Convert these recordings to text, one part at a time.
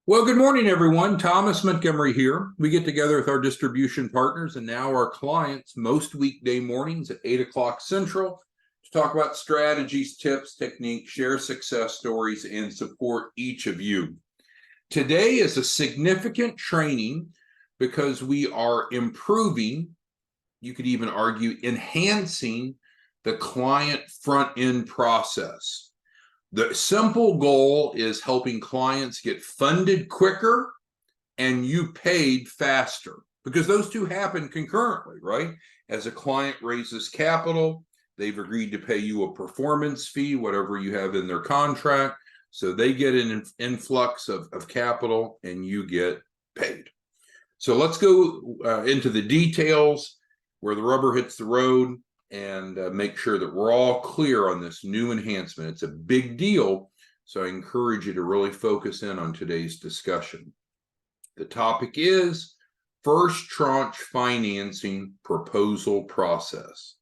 Well, good morning, everyone. Thomas Montgomery here. We get together with our distribution partners and now our clients most weekday mornings at 8 o'clock Central to talk about strategies, tips, techniques, share success stories, and support each of you. Today is a significant training because we are improving, you could even argue, enhancing the client front-end process. The simple goal is helping clients get funded quicker and you paid faster, because those two happen concurrently, right? As a client raises capital, they've agreed to pay you a performance fee, whatever you have in their contract. So they get an influx of capital and you get paid. So let's go into the details where the rubber hits the road and make sure that we're all clear on this new enhancement. It's a big deal, so I encourage you to really focus in on today's discussion. The topic is first tranche financing proposal process.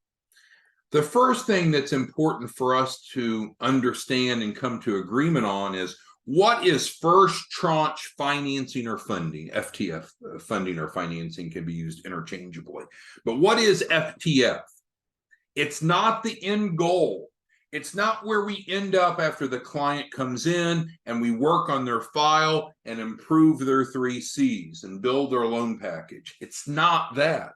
The first thing that's important for us to understand and come to agreement on is, what is first tranche financing or funding? FTF, funding or financing, can be used interchangeably. But what is FTF? It's not the end goal. It's not where we end up after the client comes in and we work on their file and improve their 3 Cs and build their loan package. It's not that.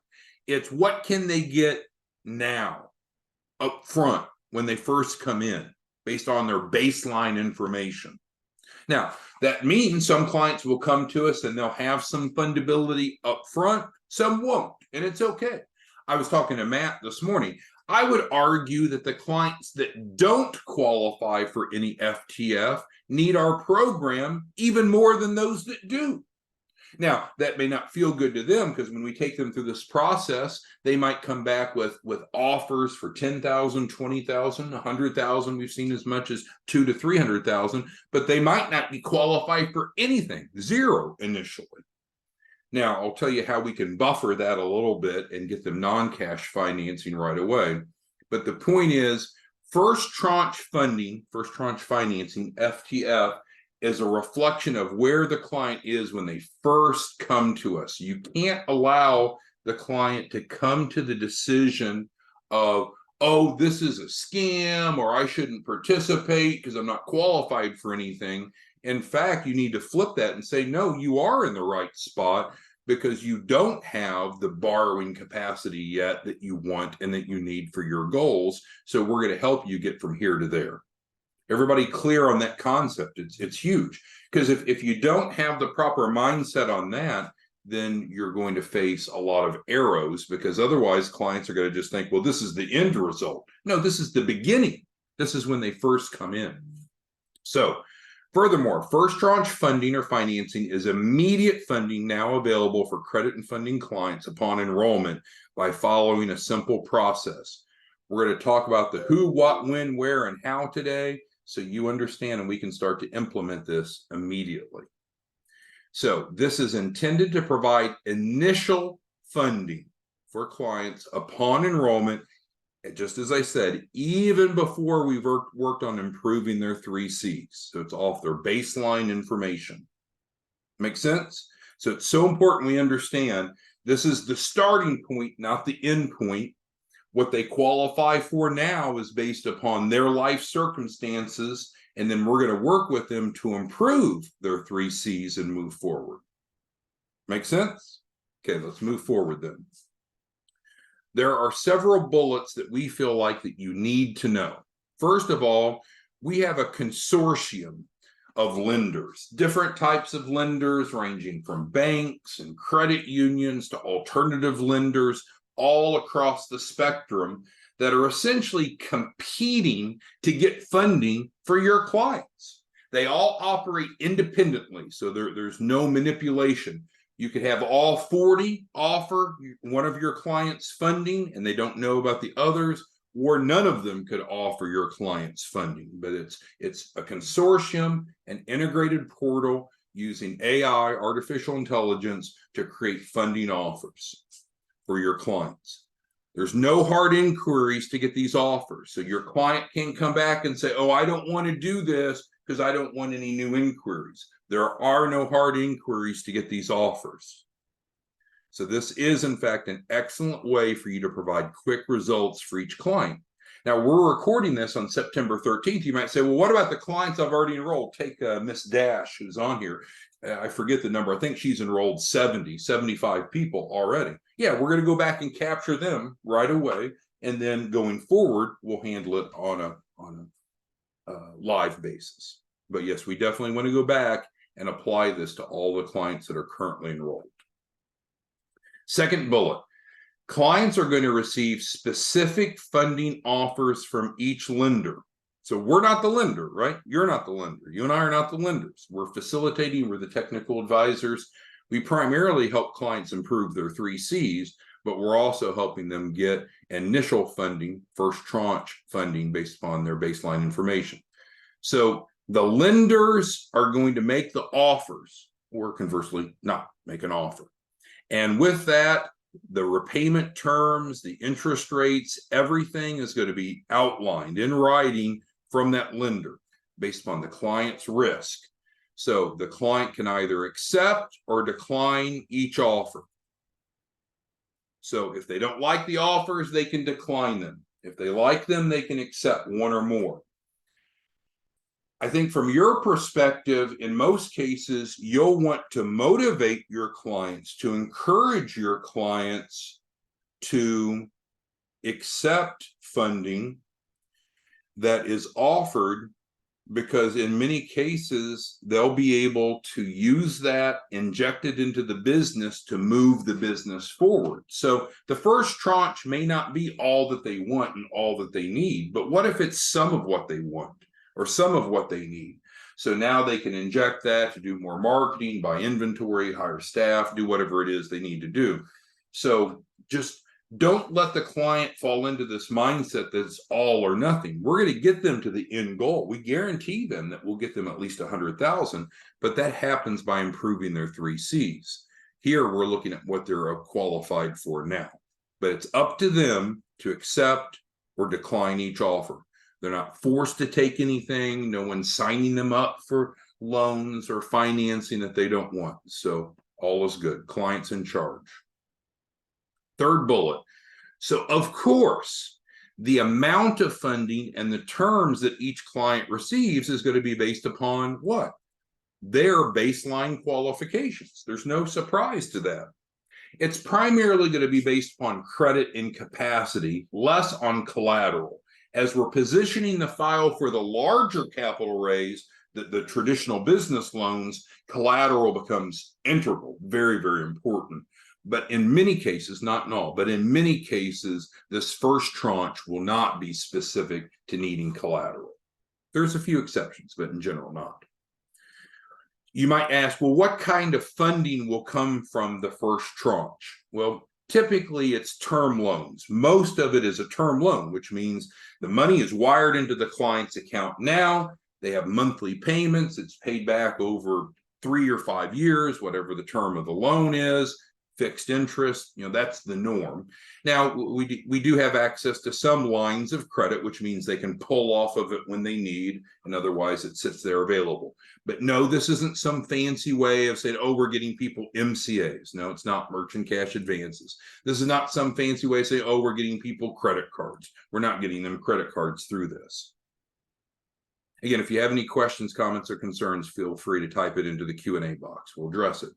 It's what can they get now, up front, when they first come in, based on their baseline information. Now, that means some clients will come to us and they'll have some fundability up front, some won't, and it's okay. I was talking to Matt this morning. I would argue that the clients that don't qualify for any FTF need our program even more than those that do. Now, that may not feel good to them, because when we take them through this process, they might come back with offers for $10,000, $20,000, $100,000. We've seen as much as $200,000 to $300,000, but they might not be qualified for anything, zero initially. Now, I'll tell you how we can buffer that a little bit and get them non-cash financing right away. But the point is, first tranche funding, first tranche financing, FTF, is a reflection of where the client is when they first come to us. You can't allow the client to come to the decision of, oh, this is a scam, or I shouldn't participate because I'm not qualified for anything. In fact, you need to flip that and say, no, you are in the right spot, because you don't have the borrowing capacity yet that you want and that you need for your goals. So we're going to help you get from here to there. Everybody clear on that concept? It's huge, because if you don't have the proper mindset on that, then you're going to face a lot of arrows, because otherwise clients are going to just think, well, this is the end result. No, this is the beginning. This is when they first come in. So furthermore, first tranche funding or financing is immediate funding now available for credit and funding clients upon enrollment by following a simple process. We're going to talk about the who, what, when, where, and how today, so you understand and we can start to implement this immediately. So this is intended to provide initial funding for clients upon enrollment, just as I said, even before we've worked on improving their 3 Cs. So it's off their baseline information. Make sense? So it's so important we understand this is the starting point, not the end point. What they qualify for now is based upon their life circumstances, and then we're going to work with them to improve their 3 Cs and move forward. Make sense? Okay, let's move forward then. There are several bullets that we feel like that you need to know. First of all, we have a consortium of lenders, different types of lenders ranging from banks and credit unions to alternative lenders all across the spectrum that are essentially competing to get funding for your clients. They all operate independently, so there's no manipulation. You could have all 40 offer one of your clients funding and they don't know about the others, or none of them could offer your clients funding. But it's a consortium, an integrated portal using AI, artificial intelligence, to create funding offers for your clients. There's no hard inquiries to get these offers. So your client can come back and say, oh, I don't want to do this because I don't want any new inquiries. There are no hard inquiries to get these offers. So this is, in fact, an excellent way for you to provide quick results for each client. Now, we're recording this on September 13th. You might say, well, what about the clients I've already enrolled? Take Miss Dash, who's on here. I forget the number. I think she's enrolled 75 people already. Yeah, we're going to go back and capture them right away. And then going forward, we'll handle it on a live basis. But yes, we definitely want to go back and apply this to all the clients that are currently enrolled. Second bullet. Clients are going to receive specific funding offers from each lender. So we're not the lender, right? You're not the lender. You and I are not the lenders. We're facilitating. We're the technical advisors. We primarily help clients improve their 3 C's, but we're also helping them get initial funding, first tranche funding based upon their baseline information. So the lenders are going to make the offers, or conversely, not make an offer. And with that, the repayment terms, the interest rates, everything is going to be outlined in writing from that lender based upon the client's risk. So the client can either accept or decline each offer. So if they don't like the offers, they can decline them. If they like them, they can accept one or more. I think from your perspective, in most cases, you'll want to motivate your clients, to encourage your clients to accept funding that is offered, because in many cases, they'll be able to use that, inject it into the business to move the business forward. So the first tranche may not be all that they want and all that they need, but what if it's some of what they want? Or some of what they need. So now they can inject that to do more marketing, buy inventory, hire staff, do whatever it is they need to do. So just don't let the client fall into this mindset that it's all or nothing. We're going to get them to the end goal. We guarantee them that we'll get them at least 100,000, but that happens by improving their 3 C's. Here we're looking at what they're qualified for now, but it's up to them to accept or decline each offer. They're not forced to take anything. No one's signing them up for loans or financing that they don't want. So all is good. Client's in charge. Third bullet. So of course, the amount of funding and the terms that each client receives is going to be based upon what? Their baseline qualifications. There's no surprise to that. It's primarily going to be based upon credit and capacity, less on collateral. As we're positioning the file for the larger capital raise, the traditional business loans, collateral becomes integral, very, very important. But in many cases, not in all, but in many cases, this first tranche will not be specific to needing collateral. There's a few exceptions, but in general, not. You might ask, well, what kind of funding will come from the first tranche? Well, typically it's term loans. Most of it is a term loan, which means the money is wired into the client's account now. They have monthly payments. It's paid back over 3 or 5 years, whatever the term of the loan is, fixed interest. That's the norm. Now, we do have access to some lines of credit, which means they can pull off of it when they need, and otherwise it sits there available. But no, this isn't some fancy way of saying, oh, we're getting people MCAs. No, it's not merchant cash advances. This is not some fancy way of saying, oh, we're getting people credit cards. We're not getting them credit cards through this. Again, if you have any questions, comments, or concerns, feel free to type it into the Q&A box. We'll address it.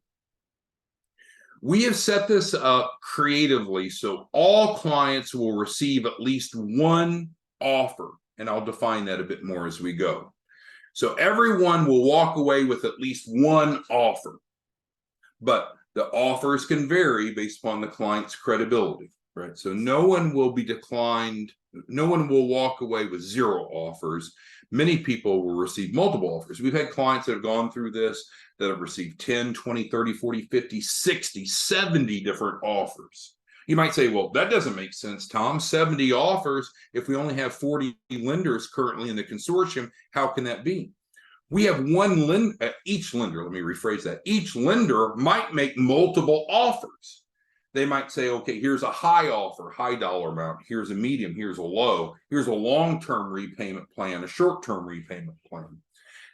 We have set this up creatively so all clients will receive at least one offer, and I'll define that a bit more as we go. So everyone will walk away with at least one offer, but the offers can vary based upon the client's credibility, right? So no one will be declined. No one will walk away with 0 offers. Many people will receive multiple offers. We've had clients that have gone through this that have received 10, 20, 30, 40, 50, 60, 70 different offers. You might say, well, that doesn't make sense, Tom. 70 offers. If we only have 40 lenders currently in the consortium, how can that be? We have one lender, each lender, let me rephrase that. Each lender might make multiple offers. They might say, okay, here's a high offer, high dollar amount. Here's a medium, here's a low. Here's a long-term repayment plan, a short-term repayment plan.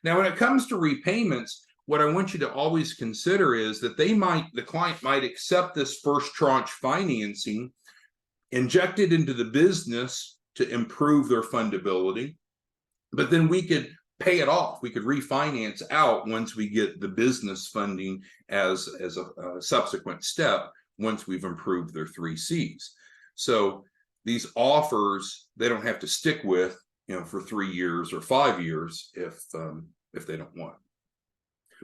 Now, when it comes to repayments, what I want you to always consider is that the client might accept this first tranche financing, inject it into the business to improve their fundability, but then we could pay it off. We could refinance out once we get the business funding as a subsequent step once we've improved their 3 C's. So these offers, they don't have to stick with, for 3 years or 5 years if they don't want.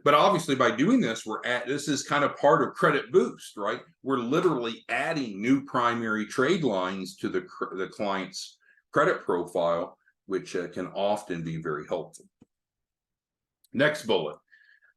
But obviously, by doing this, this is kind of part of credit boost, right? We're literally adding new primary trade lines to the client's credit profile, which can often be very helpful. Next bullet.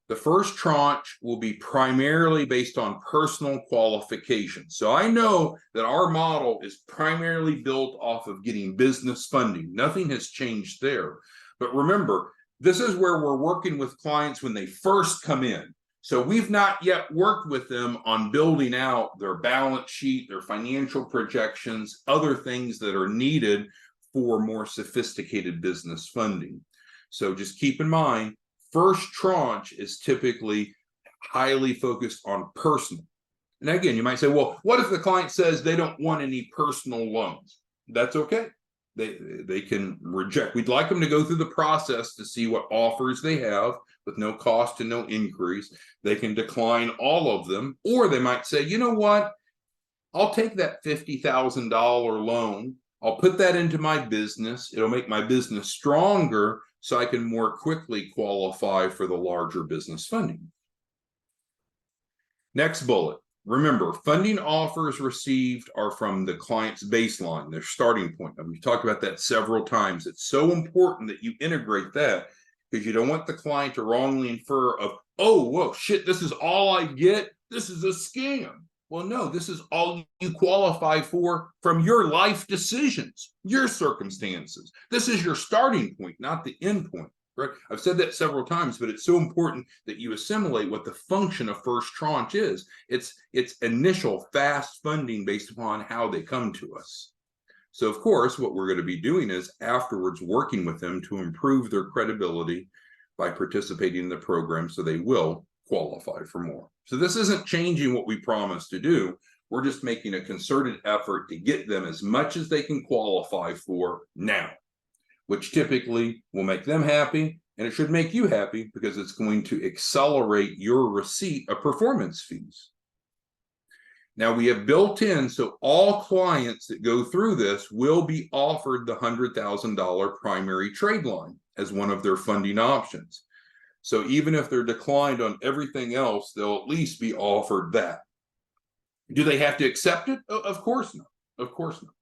The first tranche will be primarily based on personal qualifications. So I know that our model is primarily built off of getting business funding. Nothing has changed there. But remember, this is where we're working with clients when they first come in. So we've not yet worked with them on building out their balance sheet, their financial projections, other things that are needed for more sophisticated business funding. So just keep in mind, first tranche is typically highly focused on personal. And again, you might say, well, what if the client says they don't want any personal loans? That's okay. They can reject. We'd like them to go through the process to see what offers they have with no cost and no increase. They can decline all of them, or they might say, you know what? I'll take that $50,000 loan. I'll put that into my business. It'll make my business stronger so I can more quickly qualify for the larger business funding. Next bullet. Remember, funding offers received are from the client's baseline, their starting point. And we've talked about that several times. It's so important that you integrate that because you don't want the client to wrongly infer of, oh, whoa, shit, this is all I get. This is a scam. Well, no, this is all you qualify for from your life decisions, your circumstances. This is your starting point, not the end point, right? I've said that several times, but it's so important that you assimilate what the function of first tranche is. It's initial fast funding based upon how they come to us. So, of course, what we're going to be doing is afterwards working with them to improve their credibility by participating in the program so they will qualify for more. So this isn't changing what we promised to do. We're just making a concerted effort to get them as much as they can qualify for now, which typically will make them happy, and it should make you happy because it's going to accelerate your receipt of performance fees. Now we have built in, so all clients that go through this will be offered the $100,000 primary trade line as one of their funding options. So even if they're declined on everything else, they'll at least be offered that. Do they have to accept it? Of course not. Of course not.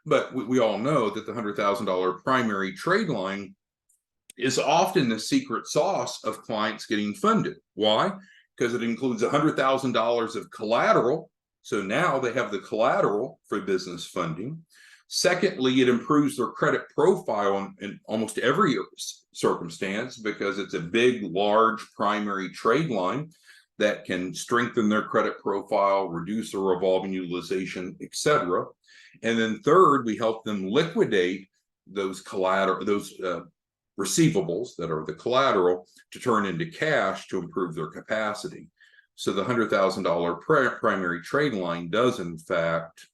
But we all know that the $100,000 primary trade line is often the secret sauce of clients getting funded. Why? Because it includes $100,000 of collateral. So now they have the collateral for business funding. Secondly, it improves their credit profile in almost every circumstance because it's a big, large primary trade line that can strengthen their credit profile, reduce their revolving utilization, etc. And then third, we help them liquidate those receivables that are the collateral to turn into cash to improve their capacity. So the $100,000 primary trade line does, in fact,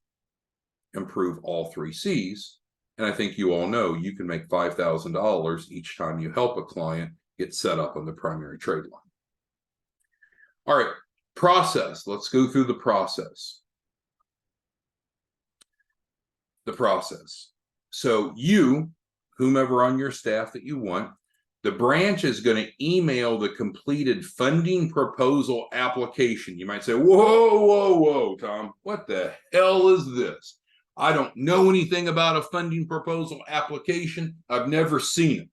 improve all 3 C's. And I think you all know you can make $5,000 each time you help a client get set up on the primary trade line. All right, process. Let's go through the process. The process. So you, whomever on your staff that you want, the branch is going to email the completed funding proposal application. You might say, whoa, Tom, what the hell is this? I don't know anything about a funding proposal application. I've never seen it.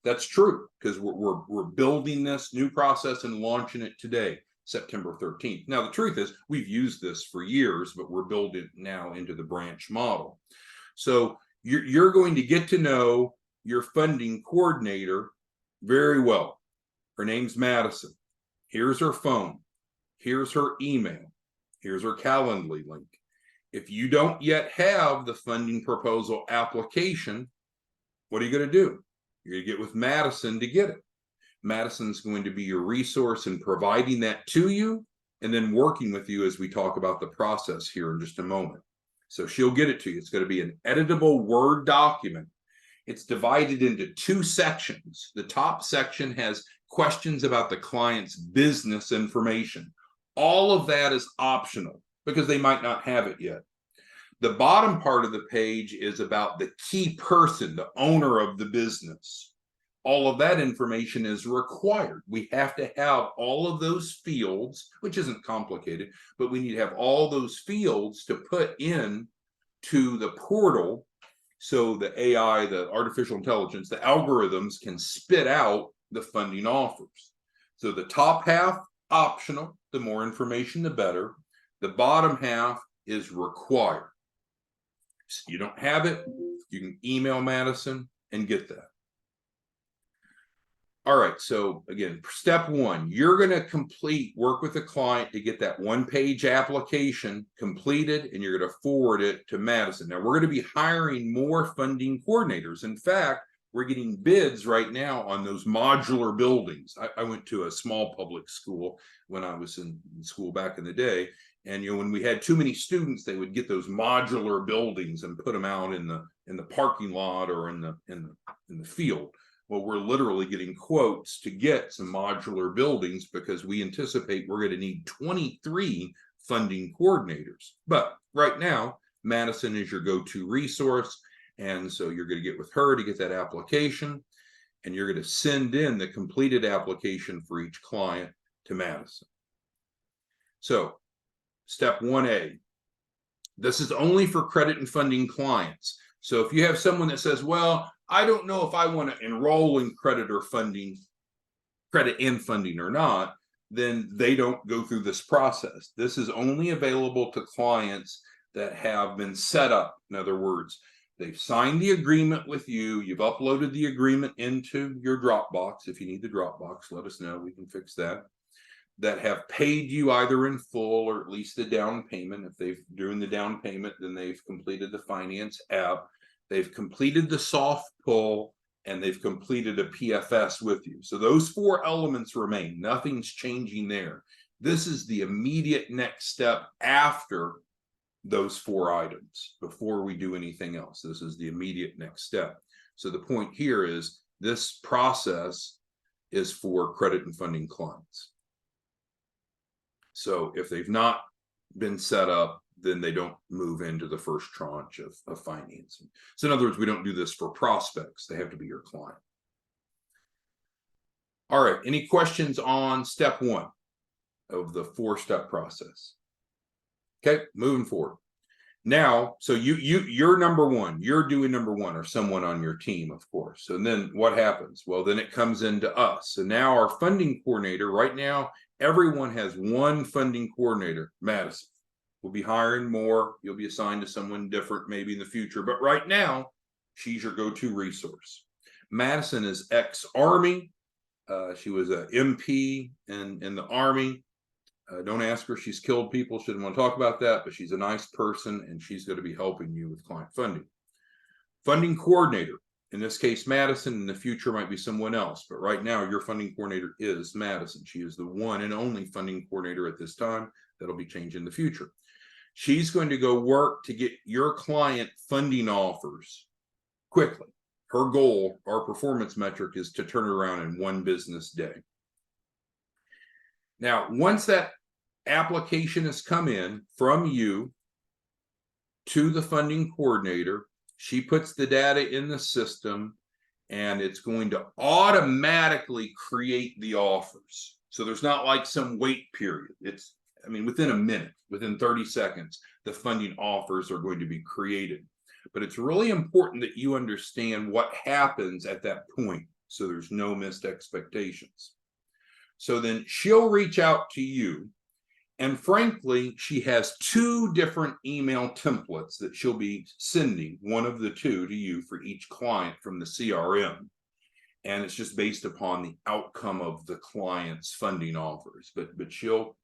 That's true because we're building this new process and launching it today, September 13th. Now, the truth is we've used this for years, but we're building it now into the branch model. So you're going to get to know your funding coordinator very well. Her name's Madison. Here's her phone. Here's her email. Here's her Calendly link. If you don't yet have the funding proposal application, what are you going to do? You're going to get with Madison to get it. Madison's going to be your resource in providing that to you and then working with you as we talk about the process here in just a moment. So she'll get it to you. It's going to be an editable Word document. It's divided into 2 sections. The top section has questions about the client's business information. All of that is optional because they might not have it yet. The bottom part of the page is about the key person, the owner of the business. All of that information is required. We have to have all of those fields, which isn't complicated, but we need to have all those fields to put in to the portal so the AI, the artificial intelligence, the algorithms can spit out the funding offers. So the top half, optional. The more information, the better. The bottom half is required. So you don't have it, you can email Madison and get that. All right, so again, step 1, you're going to work with the client to get that 1-page application completed, and you're going to forward it to Madison. Now, we're going to be hiring more funding coordinators. In fact, we're getting bids right now on those modular buildings. I went to a small public school when I was in school back in the day. And when we had too many students, they would get those modular buildings and put them out in the parking lot or in the field. Well, we're literally getting quotes to get some modular buildings because we anticipate we're going to need 23 funding coordinators. But right now, Madison is your go-to resource. And so you're going to get with her to get that application, and you're going to send in the completed application for each client to Madison. So step 1A, this is only for credit and funding clients. So if you have someone that says, well, I don't know if I want to enroll in credit and funding or not, then they don't go through this process. This is only available to clients that have been set up. In other words, they've signed the agreement with you. You've uploaded the agreement into your Dropbox. If you need the Dropbox, let us know. We can fix that. That have paid you either in full or at least the down payment. If they've doing the down payment, then they've completed the finance app. They've completed the soft pull, and they've completed a PFS with you. So those 4 elements remain. Nothing's changing there. This is the immediate next step after those 4 items before we do anything else. This is the immediate next step. So the point here is this process is for credit and funding clients. So if they've not been set up, then they don't move into the first tranche of financing. So in other words, we don't do this for prospects. They have to be your client. All right, any questions on step 1 of the 4-step process? Okay, moving forward. Now, so you're number 1. You're doing number 1, or someone on your team, of course. And then what happens? Well, then it comes into us. So now our funding coordinator, right now, everyone has 1 funding coordinator, Madison. We'll be hiring more. You'll be assigned to someone different maybe in the future. But right now, she's your go-to resource. Madison is ex-Army. She was an MP in the Army. Don't ask her if she's killed people. She didn't want to talk about that, but she's a nice person, and she's going to be helping you with client funding. Funding coordinator. In this case, Madison. In the future might be someone else. But right now, your funding coordinator is Madison. She is the one and only funding coordinator at this time. That'll be changed in the future. She's going to go work to get your client funding offers quickly. Her goal, our performance metric, is to turn around in 1 business day. Now, once that application has come in from you to the funding coordinator, she puts the data in the system, and it's going to automatically create the offers. So there's not like some wait period. Within a minute, within 30 seconds, the funding offers are going to be created. But it's really important that you understand what happens at that point, so there's no missed expectations. So then she'll reach out to you, and frankly, she has 2 different email templates that she'll be sending, one of the 2 to you for each client from the CRM. And it's just based upon the outcome of the client's funding offers. But she'll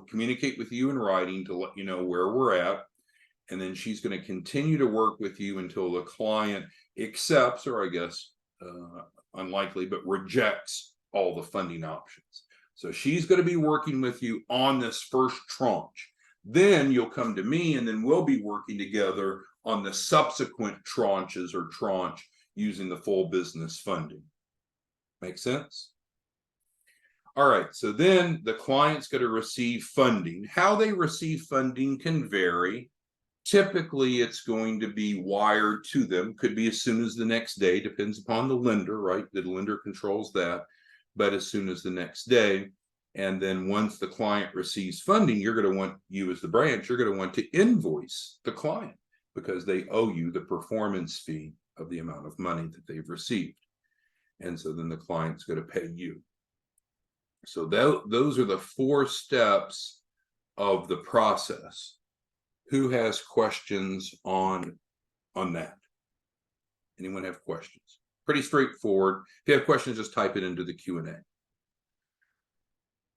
communicate with you in writing to let you know where we're at. And then she's going to continue to work with you until the client accepts, or I guess unlikely, but rejects all the funding options. So she's going to be working with you on this first tranche. Then you'll come to me, and then we'll be working together on the subsequent tranches or tranche using the full business funding. Make sense? All right, so then the client's going to receive funding. How they receive funding can vary. Typically, it's going to be wired to them. Could be as soon as the next day, depends upon the lender, right? The lender controls that, but as soon as the next day. And then once the client receives funding, you're going to want, you as the branch, you're going to want to invoice the client because they owe you the performance fee of the amount of money that they've received. And so then the client's going to pay you. So those are the 4 steps of the process. Who has questions on that? Anyone have questions? Pretty straightforward. If you have questions, just type it into the Q&A.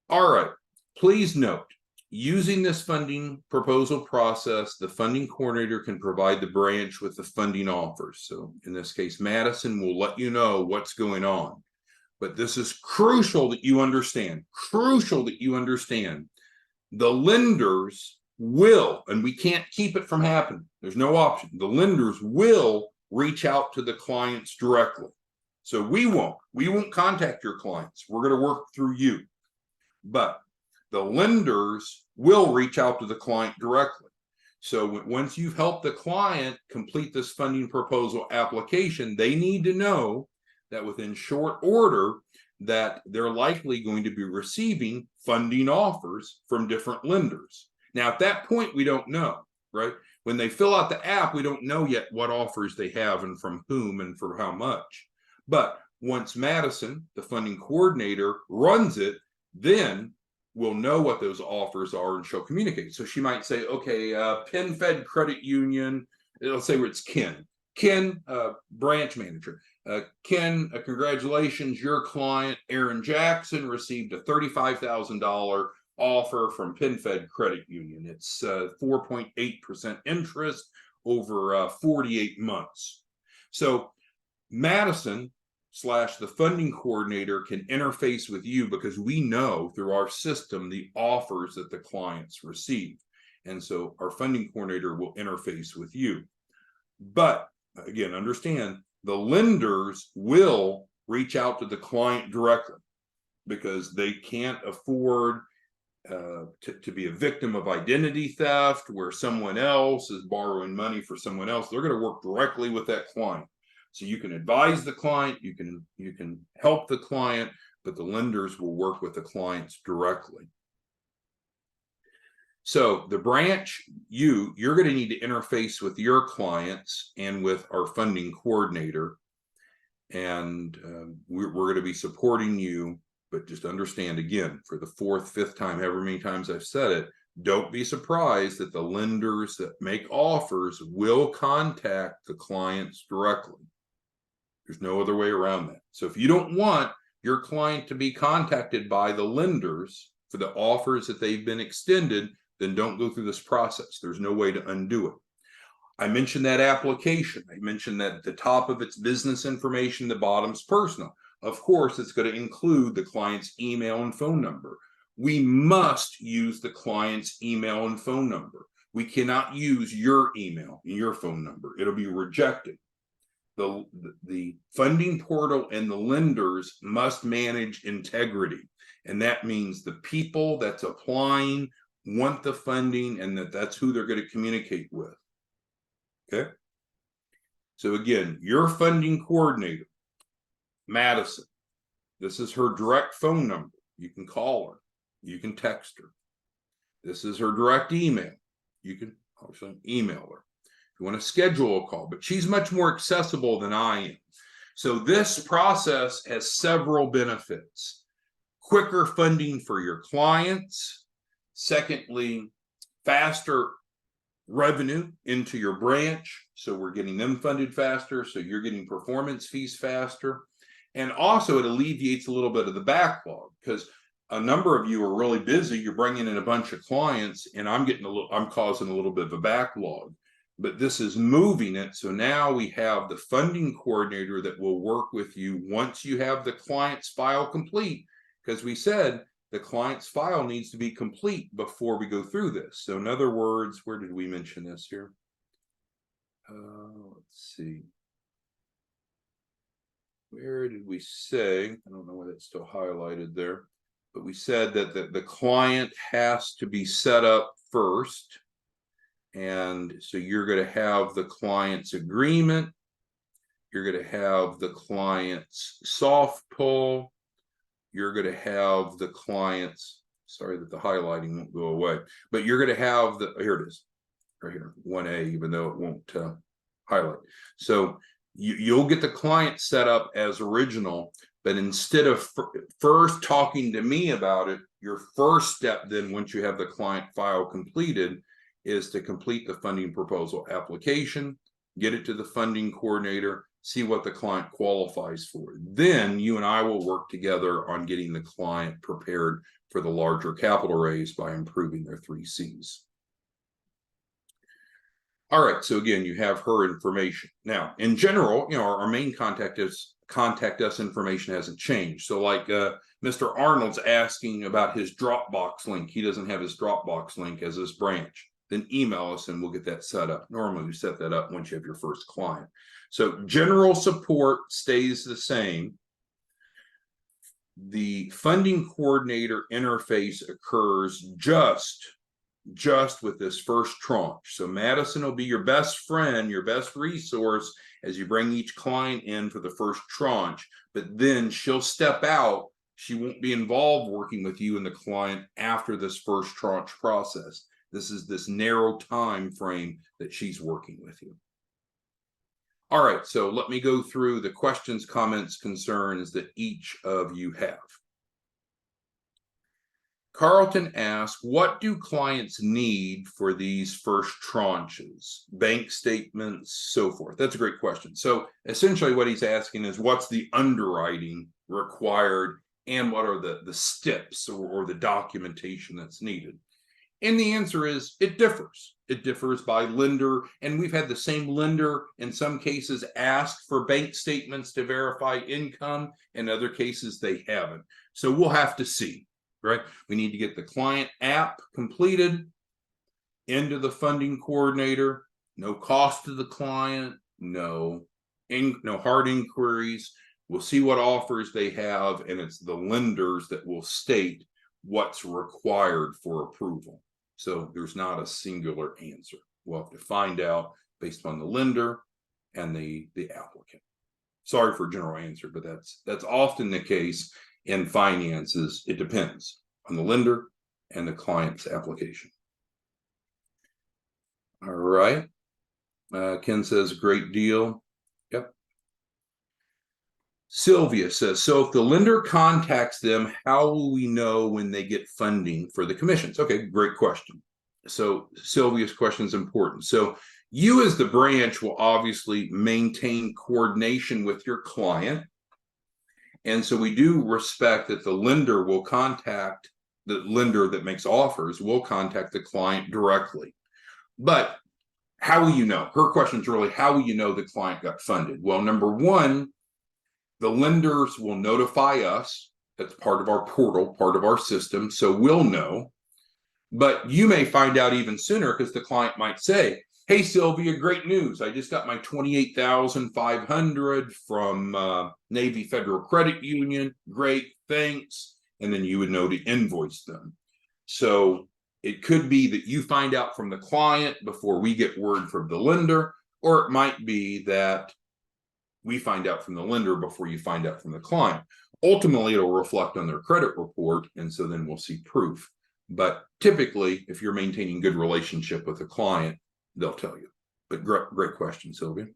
All right, please note, using this funding proposal process, the funding coordinator can provide the branch with the funding offers. So in this case, Madison will let you know what's going on. But this is crucial that you understand, the lenders will, and we can't keep it from happening. There's no option. The lenders will reach out to the clients directly. So we won't contact your clients. We're going to work through you. But the lenders will reach out to the client directly. So once you've helped the client complete this funding proposal application, they need to know that within short order that they're likely going to be receiving funding offers from different lenders. Now, at that point, we don't know, right? When they fill out the app, we don't know yet what offers they have and from whom and for how much. But once Madison, the funding coordinator, runs it, then we'll know what those offers are and she'll communicate. So she might say, okay, PenFed Credit Union, let's say it's Ken, branch manager. Ken, congratulations, your client, Aaron Jackson, received a $35,000 offer from PenFed Credit Union. It's 4.8% interest over 48 months. So Madison / the funding coordinator can interface with you because we know through our system the offers that the clients receive. And so our funding coordinator will interface with you. But again, understand the lenders will reach out to the client directly because they can't afford to be a victim of identity theft where someone else is borrowing money for someone else. They're going to work directly with that client. So you can advise the client, you can help the client, but the lenders will work with the clients directly. So the branch, you're going to need to interface with your clients and with our funding coordinator. And we're going to be supporting you, but just understand again, for the 4th, 5th time, however many times I've said it, don't be surprised that the lenders that make offers will contact the clients directly. There's no other way around that. So if you don't want your client to be contacted by the lenders for the offers that they've been extended, then don't go through this process. There's no way to undo it. I mentioned that application. I mentioned that at the top of its business information, the bottom's personal. Of course, it's going to include the client's email and phone number. We must use the client's email and phone number. We cannot use your email and your phone number. It'll be rejected. The funding portal and the lenders must manage integrity. And that means the people that's applying want the funding and that's who they're going to communicate with. Okay. So again, your funding coordinator, Madison, this is her direct phone number. You can call her. You can text her. This is her direct email. You can also email her. You want to schedule a call, but she's much more accessible than I am. So this process has several benefits. Quicker funding for your clients. Secondly, faster revenue into your branch. So we're getting them funded faster. So you're getting performance fees faster. And also it alleviates a little bit of the backlog because a number of you are really busy. You're bringing in a bunch of clients and I'm causing a little bit of a backlog. but this is moving it. So now we have the funding coordinator that will work with you once you have the client's file complete, because we said the client's file needs to be complete before we go through this. So in other words, where did we mention this here? Let's see. Where did we say? I don't know why that's still highlighted there, but we said that the client has to be set up first. And so you're going to have the client's agreement. You're going to have the client's soft pull. You're going to have the client's, sorry that the highlighting won't go away, but you're going to have the, here it is, right here, 1A, even though it won't highlight. So you'll get the client set up as original, but instead of first talking to me about it, your first step then, once you have the client file completed, is to complete the funding proposal application, get it to the funding coordinator, see what the client qualifies for. Then you and I will work together on getting the client prepared for the larger capital raise by improving their 3 C's. All right, so again, you have her information. Now, in general, you know, our main contact us information hasn't changed. So like Mr. Arnold's asking about his Dropbox link. He doesn't have his Dropbox link as his branch. Then email us and we'll get that set up. Normally we set that up once you have your first client. So general support stays the same. The funding coordinator interface occurs just with this first tranche. So Madison will be your best friend, your best resource as you bring each client in for the first tranche, but then she'll step out. She won't be involved working with you and the client after this first tranche process. This is this narrow time frame that she's working with you. All right, so let me go through the questions, comments, concerns that each of you have. Carlton asks, what do clients need for these first tranches? Bank statements, so forth. That's a great question. So essentially what he's asking is, what's the underwriting required and what are the steps or the documentation that's needed? And the answer is it differs. It differs by lender. And we've had the same lender in some cases ask for bank statements to verify income. In other cases, they haven't. So we'll have to see, right? We need to get the client app completed into the funding coordinator. No cost to the client, no hard inquiries. We'll see what offers they have, and it's the lenders that will state what's required for approval. So there's not a singular answer. We'll have to find out based on the lender and the applicant. Sorry for a general answer, but that's often the case in finances. It depends on the lender and the client's application. All right. Ken says, great deal. Yep. Sylvia says, so if the lender contacts them, how will we know when they get funding for the commissions? Okay, great question. So Sylvia's question is important. So you as the branch will obviously maintain coordination with your client. And so we do respect that the lender will contact, the lender that makes offers will contact the client directly. But how will you know? Her question is really, how will you know the client got funded? Well, number one, the lenders will notify us. That's part of our portal, part of our system. So we'll know. But you may find out even sooner because the client might say, hey, Sylvia, great news. I just got my $28,500 from Navy Federal Credit Union. Great, thanks. And then you would know to invoice them. So it could be that you find out from the client before we get word from the lender, or it might be that we find out from the lender before you find out from the client. Ultimately, it'll reflect on their credit report, and so then we'll see proof. But typically, if you're maintaining good relationship with a client, they'll tell you. But great question, Sylvia.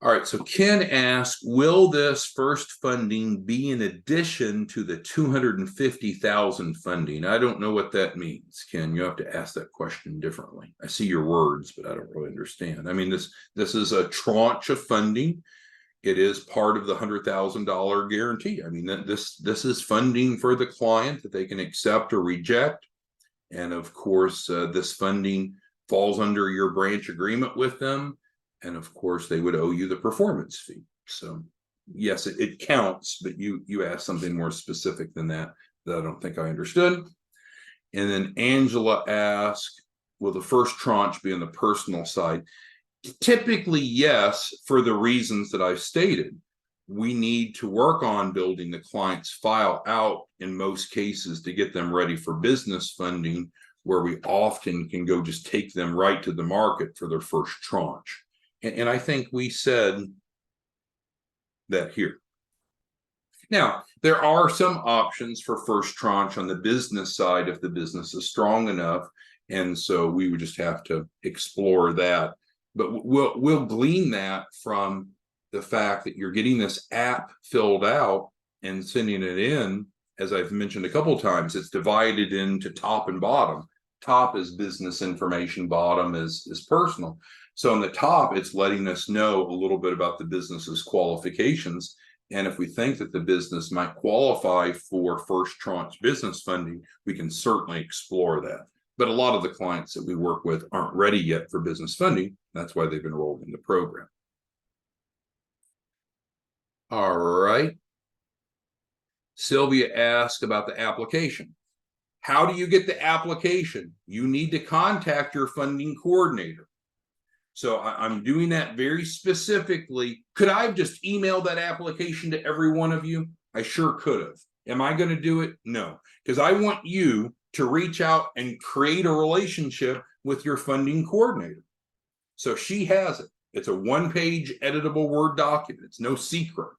All right, so Ken asks, will this first funding be in addition to the $250,000 funding? I don't know what that means, Ken. You have to ask that question differently. I see your words, but I don't really understand. I mean, this is a tranche of funding. It is part of the $100,000 guarantee. I mean, this is funding for the client that they can accept or reject. And of course, this funding falls under your branch agreement with them. And of course, they would owe you the performance fee. So yes, it counts, but you asked something more specific than that I don't think I understood. And then Angela asked, will the first tranche be on the personal side? Typically, yes, for the reasons that I've stated. We need to work on building the client's file out in most cases to get them ready for business funding, where we often can go just take them right to the market for their first tranche. And I think we said that here. Now, there are some options for first tranche on the business side if the business is strong enough. And so we would just have to explore that. But we'll glean that from the fact that you're getting this app filled out and sending it in. As I've mentioned a couple of times, it's divided into top and bottom. Top is business information, bottom is personal. So on the top, it's letting us know a little bit about the business's qualifications. And if we think that the business might qualify for first tranche business funding, we can certainly explore that. But a lot of the clients that we work with aren't ready yet for business funding. That's why they've enrolled in the program. All right. Sylvia asked about the application. How do you get the application? You need to contact your funding coordinator. So I'm doing that very specifically. Could I have just emailed that application to every one of you? I sure could have. Am I going to do it? No, because I want you to reach out and create a relationship with your funding coordinator. So she has it. It's a one-page editable Word document. It's no secret.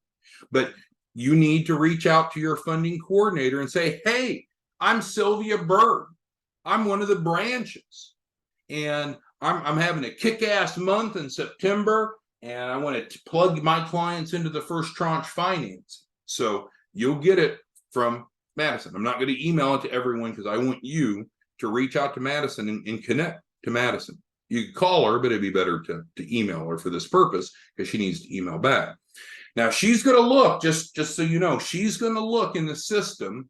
But you need to reach out to your funding coordinator and say, hey, I'm Sylvia Bird. I'm one of the branches. And I'm having a kick-ass month in September, and I want to plug my clients into the first tranche finance. So you'll get it from Madison. I'm not going to email it to everyone because I want you to reach out to Madison and connect to Madison. You can call her, but it'd be better to email her for this purpose because she needs to email back. Now she's going to look, just so you know, she's going to look in the system,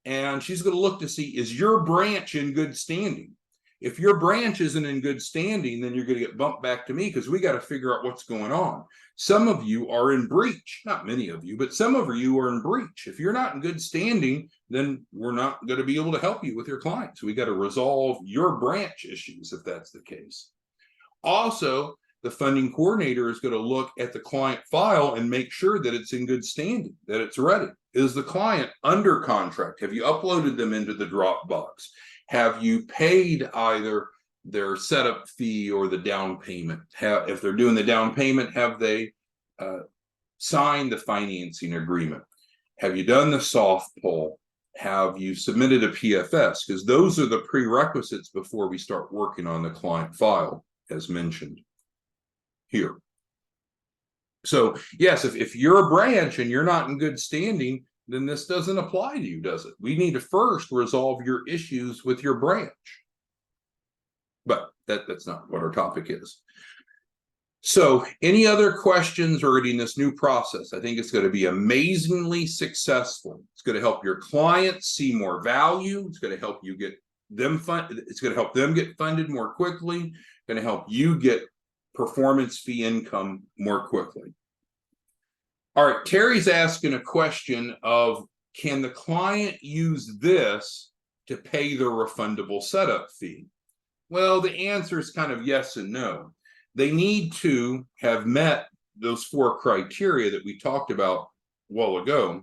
and she's going to look to see, is your branch in good standing? If your branch isn't in good standing, then you're going to get bumped back to me because we got to figure out what's going on. Some of you are in breach, not many of you, but some of you are in breach. If you're not in good standing, then we're not going to be able to help you with your clients. We got to resolve your branch issues if that's the case. Also, the funding coordinator is going to look at the client file and make sure that it's in good standing, that it's ready. Is the client under contract? Have you uploaded them into the Dropbox? Have you paid either their setup fee or the down payment? If they're doing the down payment, have they signed the financing agreement? Have you done the soft pull? Have you submitted a PFS? Because those are the prerequisites before we start working on the client file, as mentioned here. So yes, if you're a branch and you're not in good standing, then this doesn't apply to you, does it? We need to first resolve your issues with your branch. But that's not what our topic is. So any other questions regarding this new process? I think it's going to be amazingly successful. It's going to help your clients see more value. It's going to help you get them funded. It's going to help them get funded more quickly. It's going to help you get performance fee income more quickly. All right, Terry's asking a question of, can the client use this to pay their refundable setup fee? Well, the answer is kind of yes and no. They need to have met those 4 criteria that we talked about a while ago.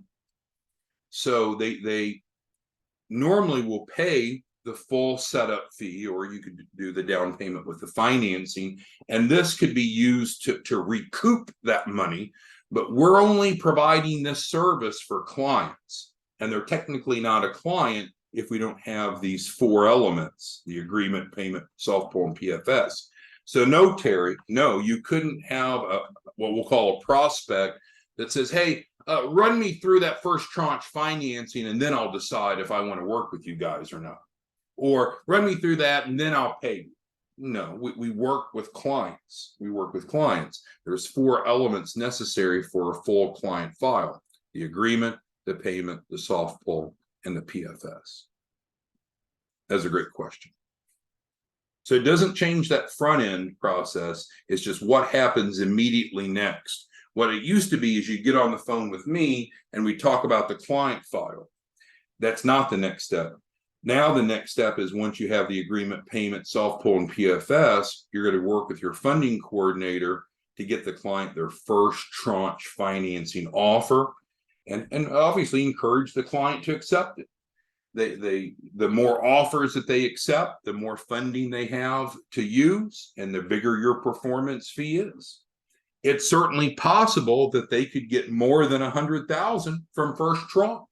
So they normally will pay the full setup fee, or you could do the down payment with the financing, and this could be used to recoup that money. But we're only providing this service for clients, and they're technically not a client if we don't have these 4 elements: the agreement, payment, soft pull, and PFS. So no, Terry, no, you couldn't have what we'll call a prospect that says, hey, run me through that first tranche financing, and then I'll decide if I want to work with you guys or not. Or run me through that, and then I'll pay you. No, we work with clients. We work with clients. There's 4 elements necessary for a full client file: the agreement, the payment, the soft pull, and the PFS. That's a great question. So it doesn't change that front end process. It's just what happens immediately next. What it used to be is you get on the phone with me and we talk about the client file. That's not the next step. Now the next step is once you have the agreement, payment, self-pull, and PFS, you're going to work with your funding coordinator to get the client their first tranche financing offer, and obviously encourage the client to accept it. The more offers that they accept, the more funding they have to use, and the bigger your performance fee is. It's certainly possible that they could get more than 100,000 from first tranche.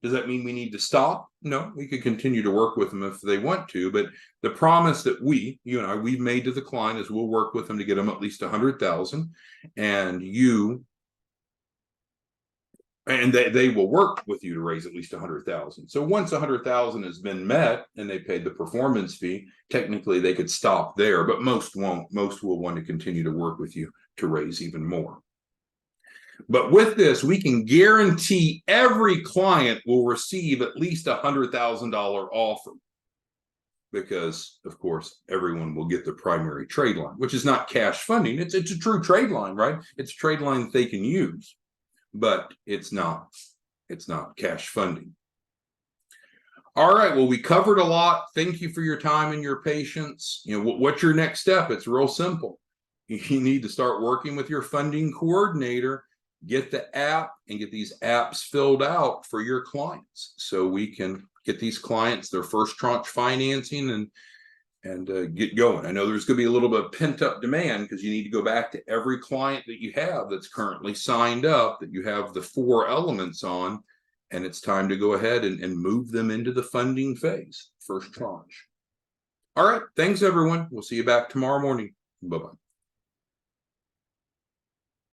Does that mean we need to stop? No, we could continue to work with them if they want to, but the promise that you and I, we've made to the client is we'll work with them to get them at least 100,000, and they will work with you to raise at least 100,000. So once 100,000 has been met and they paid the performance fee, technically they could stop there, but most won't. Most will want to continue to work with you to raise even more. But with this, we can guarantee every client will receive at least $100,000 offer, because, of course, everyone will get the primary trade line, which is not cash funding. It's a true trade line, right? It's a trade line that they can use, but it's not cash funding. All right, well, we covered a lot. Thank you for your time and your patience. What's your next step? It's real simple. You need to start working with your funding coordinator, get the app, and get these apps filled out for your clients so we can get these clients their first tranche financing and get going. I know there's going to be a little bit of pent-up demand because you need to go back to every client that you have that's currently signed up, that you have the 4 elements on, and it's time to go ahead and move them into the funding phase, first tranche. All right, thanks everyone. We'll see you back tomorrow morning. Bye-bye.